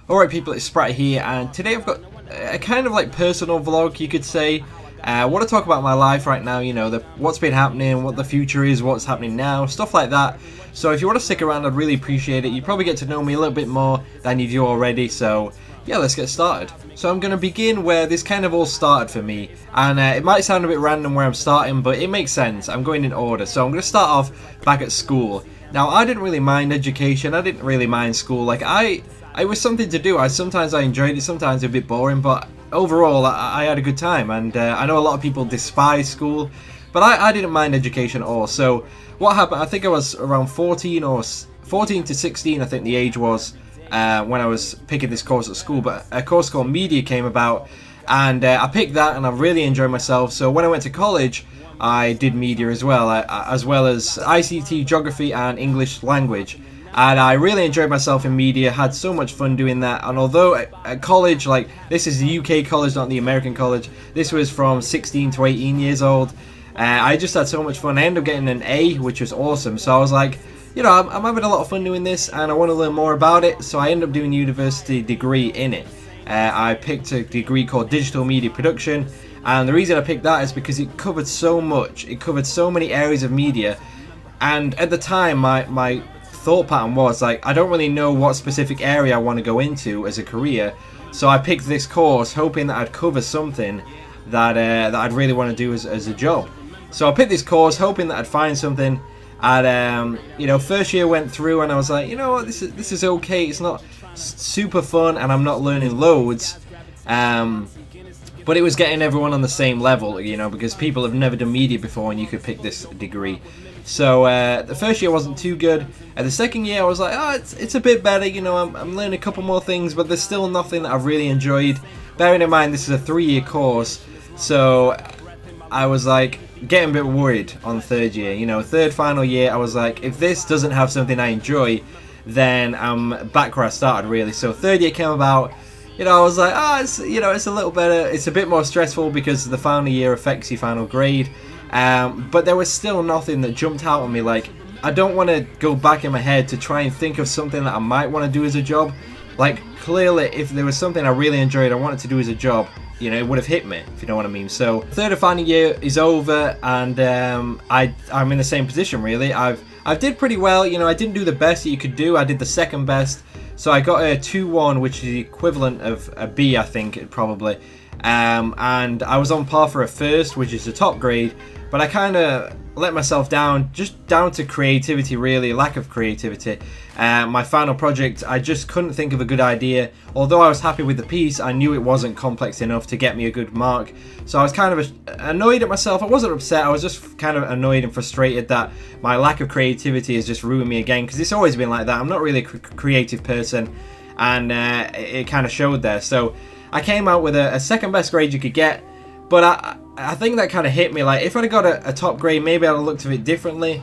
Alright people, it's Spratt here, and today I've got a kind of like personal vlog, you could say. I want to talk about my life right now, you know, what's been happening, what the future is, what's happening now, stuff like that. So if you want to stick around, I'd really appreciate it. You probably get to know me a little bit more than you do already, so yeah, let's get started. So I'm going to begin where this kind of all started for me, and it might sound a bit random where I'm starting, but it makes sense. I'm going in order, so I'm going to start off back at school. Now, I didn't really mind education, I didn't really mind school, like it was something to do. Sometimes I enjoyed it, sometimes it was a bit boring, but overall I had a good time. And I know a lot of people despise school, but I didn't mind education at all. So what happened, I think I was around 14 to 16, I think the age was, when I was picking this course at school. But a course called media came about, and I picked that and I really enjoyed myself. So when I went to college, I did media as well as ICT, geography and English language. And I really enjoyed myself in media, had so much fun doing that. And although at college, like this is the UK college, not the American college, this was from 16 to 18 years old, I just had so much fun. I ended up getting an A, which was awesome. So I was like, you know, I'm having a lot of fun doing this and I want to learn more about it. So I ended up doing a university degree in it. I picked a degree called Digital Media Production. And the reason I picked that is because it covered so much. It covered so many areas of media. And at the time, my thought pattern was like, I don't really know what specific area I want to go into as a career, so I picked this course hoping that I'd cover something that I'd really want to do as a job. So I picked this course hoping that I'd find something, and you know, first year went through and I was like, you know what, this is okay, it's not super fun and I'm not learning loads, but it was getting everyone on the same level, you know, because people have never done media before and you could pick this degree. So the first year wasn't too good. The second year I was like, oh, it's a bit better, you know, I'm learning a couple more things, but there's still nothing that I've really enjoyed. Bearing in mind this is a 3-year course, so I was like getting a bit worried on the third year. You know, third final year, I was like, if this doesn't have something I enjoy, then I'm back where I started really. So third year came about, you know, I was like, oh, it's, you know, it's a little better. It's a bit more stressful because the final year affects your final grade. But there was still nothing that jumped out on me. Like, I don't want to go back in my head to try and think of something that I might want to do as a job. Like, clearly, if there was something I really enjoyed, I wanted to do as a job, you know, it would have hit me, if you know what I mean. So, third and final year is over, and I'm in the same position, really. I did pretty well, you know, I didn't do the best that you could do. I did the second best, so I got a 2-1, which is the equivalent of a B, I think, probably. And I was on par for a first, which is the top grade, but I kind of let myself down, just down to creativity really, lack of creativity. My final project, I just couldn't think of a good idea. Although I was happy with the piece, I knew it wasn't complex enough to get me a good mark. So I was kind of annoyed at myself. I wasn't upset, I was just kind of annoyed and frustrated that my lack of creativity has just ruined me again, because it's always been like that. I'm not really a creative person, and it kind of showed there. So I came out with a second best grade you could get, but I think that kind of hit me. Like, if I'd got a top grade, maybe I'd have looked at it differently,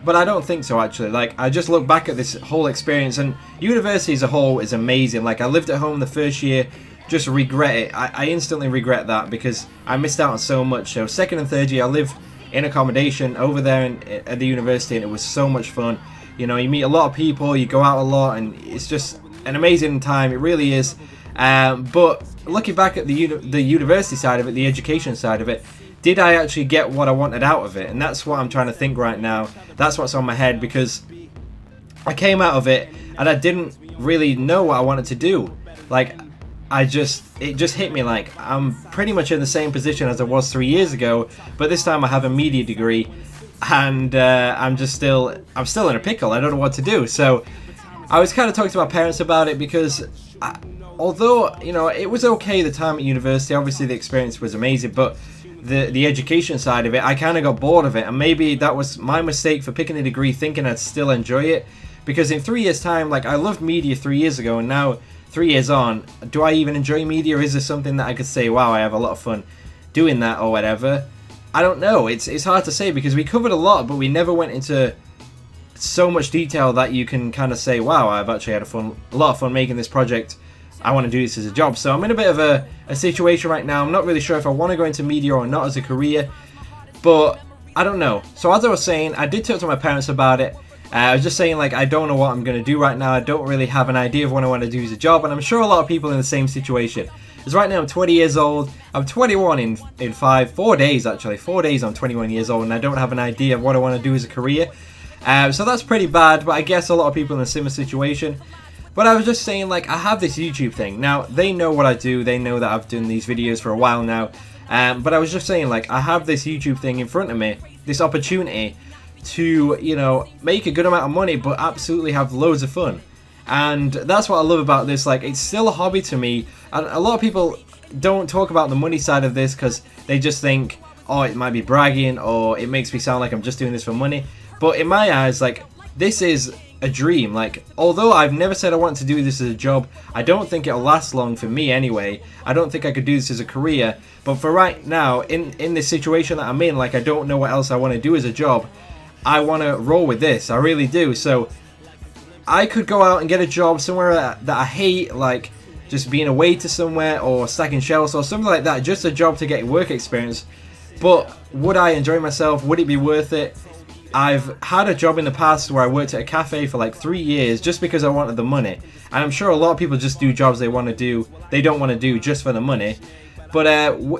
but I don't think so actually. Like, I just look back at this whole experience, and university as a whole is amazing. Like, I lived at home the first year, just regret it. I instantly regret that because I missed out on so much. So second and third year, I lived in accommodation over there at the university, and it was so much fun. You know, you meet a lot of people, you go out a lot, and it's just an amazing time. It really is. But looking back at the university side of it, the education side of it, did I actually get what I wanted out of it? And that's what I'm trying to think right now. That's what's on my head, because I came out of it and I didn't really know what I wanted to do. Like, it just hit me like I'm pretty much in the same position as I was 3 years ago, but this time I have a media degree, and I'm still in a pickle. I don't know what to do. So I was kind of talking to my parents about it, because although, you know, it was okay the time at university, obviously the experience was amazing, but the education side of it, I kind of got bored of it, and maybe that was my mistake for picking a degree thinking I'd still enjoy it, because in 3 years time, like, I loved media 3 years ago, and now 3 years on, do I even enjoy media? Is there something that I could say, wow, I have a lot of fun doing that or whatever? I don't know. It's hard to say, because we covered a lot, but we never went into so much detail that you can kind of say, wow, I've actually had a lot of fun making this project. I want to do this as a job. So I'm in a bit of a situation right now. I'm not really sure if I want to go into media or not as a career, but I don't know. So as I was saying, I did talk to my parents about it, I was just saying, like, I don't know what I'm going to do right now. I don't really have an idea of what I want to do as a job, and I'm sure a lot of people in the same situation. Because right now I'm 20 years old, I'm 21 in 4 days actually, 4 days I'm 21 years old, and I don't have an idea of what I want to do as a career. So that's pretty bad, but I guess a lot of people in a similar situation. But I was just saying, like, I have this YouTube thing. Now, they know what I do, they know that I've done these videos for a while now. But I was just saying, like, I have this YouTube thing in front of me, this opportunity to, you know, make a good amount of money, but absolutely have loads of fun. And that's what I love about this. Like, it's still a hobby to me, and a lot of people don't talk about the money side of this because they just think, oh, it might be bragging, or it makes me sound like I'm just doing this for money. But in my eyes, like, this is a dream. Like, although I've never said I want to do this as a job, I don't think it'll last long for me anyway. I don't think I could do this as a career. But for right now, in this situation that I'm in, like, I don't know what else I want to do as a job, I want to roll with this. I really do. So I could go out and get a job somewhere that I hate, like just being a waiter somewhere or stacking shelves or something like that, just a job to get work experience. But would I enjoy myself? Would it be worth it? I've had a job in the past where I worked at a cafe for like 3 years just because I wanted the money. And I'm sure a lot of people just do jobs they don't want to do just for the money. But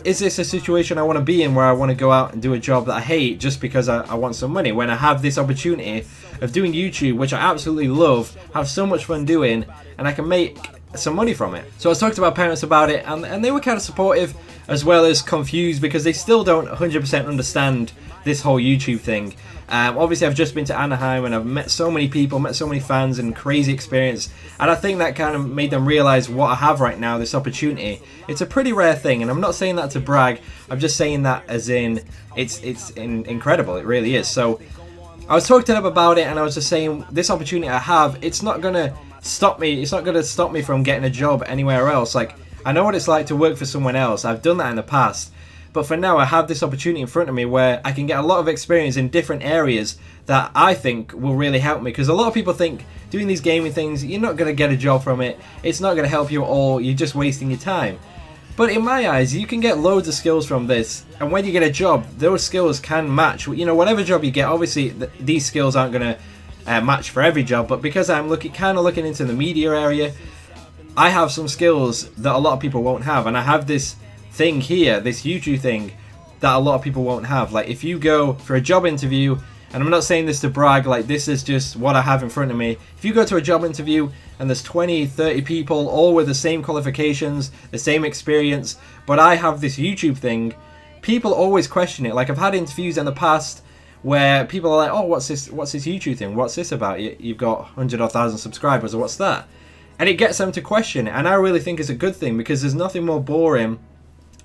is this a situation I want to be in where I want to go out and do a job that I hate just because I want some money, when I have this opportunity of doing YouTube, which I absolutely love, have so much fun doing, and I can make some money from it? So I was talking to my parents about it, and they were kind of supportive as well as confused because they still don't 100% understand this whole YouTube thing. Obviously I've just been to Anaheim and I've met so many people, met so many fans, and crazy experience, and I think that kind of made them realize what I have right now, this opportunity. It's a pretty rare thing, and I'm not saying that to brag, I'm just saying that as in it's incredible, it really is. So I was talking to them about it, and I was just saying, this opportunity I have, it's not gonna stop me from getting a job anywhere else. Like, I know what it's like to work for someone else, I've done that in the past. But for now, I have this opportunity in front of me where I can get a lot of experience in different areas that I think will really help me. Because a lot of people think doing these gaming things, you're not going to get a job from it. It's not going to help you at all. You're just wasting your time. But in my eyes, you can get loads of skills from this. And when you get a job, those skills can match. You know, whatever job you get, obviously these skills aren't going to match for every job. But because I'm kind of looking into the media area, I have some skills that a lot of people won't have. And I have this thing here, this YouTube thing, that a lot of people won't have. Like, if you go for a job interview, and I'm not saying this to brag, like, this is just what I have in front of me. If you go to a job interview and there's 20, 30 people all with the same qualifications, the same experience, but I have this YouTube thing, people always question it. Like, I've had interviews in the past where people are like, oh, what's this YouTube thing? What's this about? You've got 100 or 1,000 subscribers, or what's that? And it gets them to question it, and I really think it's a good thing, because there's nothing more boring.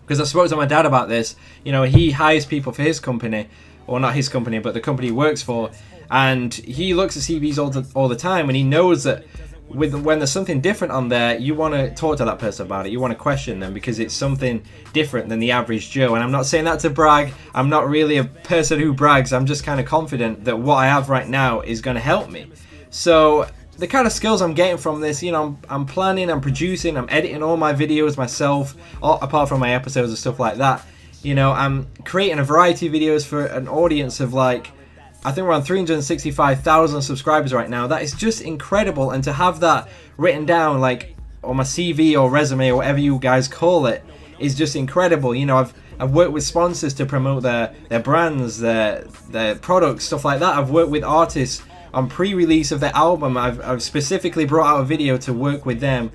Because I spoke to my dad about this. You know, he hires people for his company, or not his company, but the company he works for, and he looks at CVs all the time, and he knows that when there's something different on there, you want to talk to that person about it. You want to question them because it's something different than the average Joe. And I'm not saying that to brag. I'm not really a person who brags. I'm just kind of confident that what I have right now is going to help me. So the kind of skills I'm getting from this, you know, I'm planning, I'm producing, I'm editing all my videos myself, apart from my episodes and stuff like that. You know, I'm creating a variety of videos for an audience of, like, I think we're on 365,000 subscribers right now. That is just incredible, and to have that written down, like, on my CV or resume or whatever you guys call it, is just incredible. You know, I've worked with sponsors to promote their brands, their products, stuff like that. I've worked with artists on pre-release of their album. I've specifically brought out a video to work with them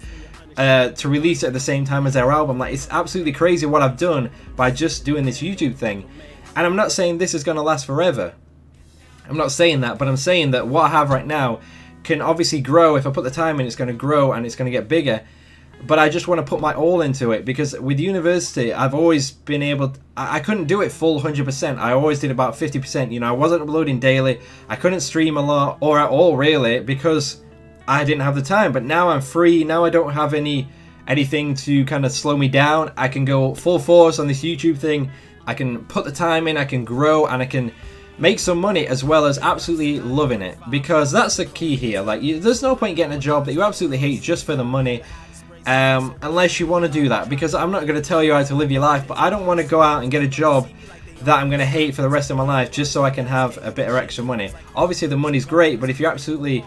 to release it at the same time as their album. Like, it's absolutely crazy what I've done by just doing this YouTube thing. And I'm not saying this is going to last forever. I'm not saying that, but I'm saying that what I have right now can obviously grow. If I put the time in, it's going to grow and it's going to get bigger. But I just want to put my all into it, because with university, I've always been able to, I couldn't do it full 100%. I always did about 50%. You know, I wasn't uploading daily. I couldn't stream a lot, or at all really, because I didn't have the time. But now I'm free. Now I don't have anything to kind of slow me down. I can go full force on this YouTube thing. I can put the time in, I can grow, and I can make some money as well as absolutely loving it. Because that's the key here. Like, there's no point getting a job that you absolutely hate just for the money. Unless you want to do that, because I'm not going to tell you how to live your life, but I don't want to go out and get a job that I'm going to hate for the rest of my life just so I can have a bit of extra money. Obviously the money's great, but if you're absolutely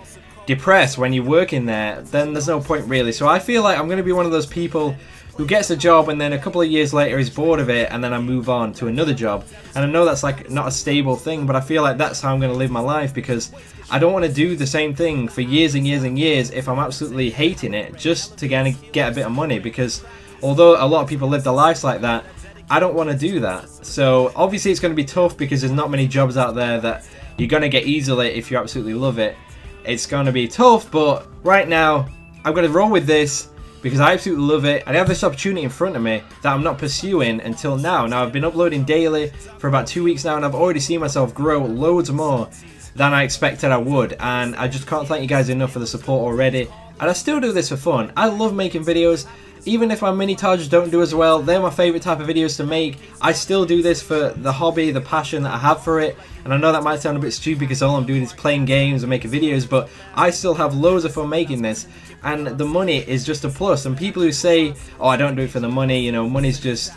depressed when you work in there, then there's no point really. So I feel like I'm going to be one of those people who gets a job and then a couple of years later is bored of it, and then I move on to another job. And I know that's like not a stable thing, but I feel like that's how I'm going to live my life, because I don't want to do the same thing for years and years and years if I'm absolutely hating it just to get a bit of money. Because although a lot of people live their lives like that, I don't want to do that. So obviously it's going to be tough because there's not many jobs out there that you're going to get easily if you absolutely love it. It's going to be tough, but right now I'm going to roll with this because I absolutely love it. And I have this opportunity in front of me that I'm not pursuing until now. Now I've been uploading daily for about 2 weeks now, and I've already seen myself grow loads more than I expected I would. And I just can't thank you guys enough for the support already. And I still do this for fun. I love making videos. Even if my mini targets don't do as well, they're my favourite type of videos to make. I still do this for the hobby, the passion that I have for it. And I know that might sound a bit stupid because all I'm doing is playing games and making videos, but I still have loads of fun making this. And the money is just a plus. And people who say, oh, I don't do it for the money, you know, money's just,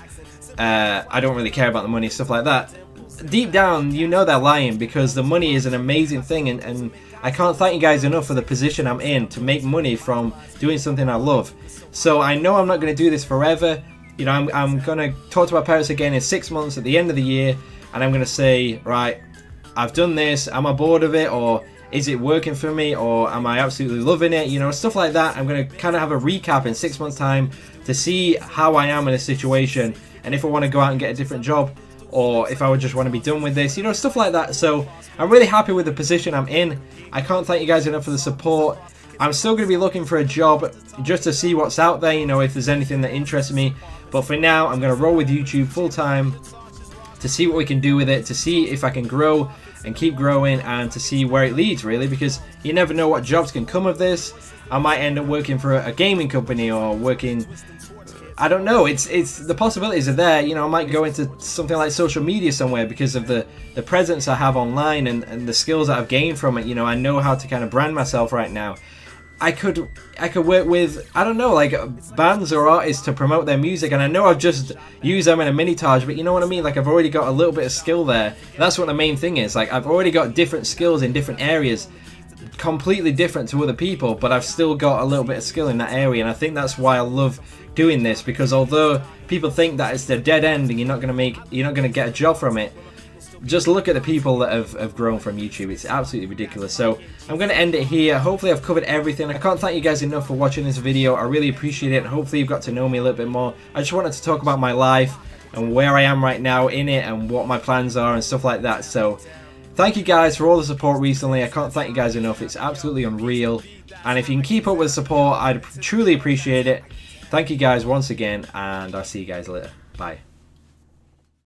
I don't really care about the money, stuff like that. Deep down, you know they're lying, because the money is an amazing thing, and I can't thank you guys enough for the position I'm in to make money from doing something I love. So I know I'm not going to do this forever. You know, I'm going to talk to my parents again in 6 months at the end of the year, and I'm going to say, right, I've done this, am I bored of it, or is it working for me, or am I absolutely loving it, you know, stuff like that. I'm going to kind of have a recap in 6 months time to see how I am in a situation, and if I want to go out and get a different job, or if I would just want to be done with this, you know, stuff like that. So I'm really happy with the position I'm in. I can't thank you guys enough for the support. I'm still going to be looking for a job just to see what's out there, you know, if there's anything that interests me. But for now, I'm going to roll with YouTube full time to see what we can do with it, to see if I can grow and keep growing, and to see where it leads, really, because you never know what jobs can come of this. I might end up working for a gaming company, or working, I don't know, it's the possibilities are there. You know, I might go into something like social media somewhere because of the presence I have online and the skills that I've gained from it. You know, I know how to kind of brand myself right now. I could work with, I don't know, like bands or artists to promote their music, and I know I've just used them in a mini-tage, but you know what I mean, like I've already got a little bit of skill there. That's what the main thing is. Like, I've already got different skills in different areas, completely different to other people, but I've still got a little bit of skill in that area. And I think that's why I love doing this, because although people think that it's the dead end and you're not going to get a job from it, just look at the people that have grown from YouTube. It's absolutely ridiculous. So I'm going to end it here. Hopefully I've covered everything. I can't thank you guys enough for watching this video. I really appreciate it, and hopefully you've got to know me a little bit more. I just wanted to talk about my life and where I am right now in it, and what my plans are and stuff like that. So thank you guys for all the support recently. I can't thank you guys enough. It's absolutely unreal. And if you can keep up with the support, I'd truly appreciate it. Thank you guys once again, and I'll see you guys later. Bye.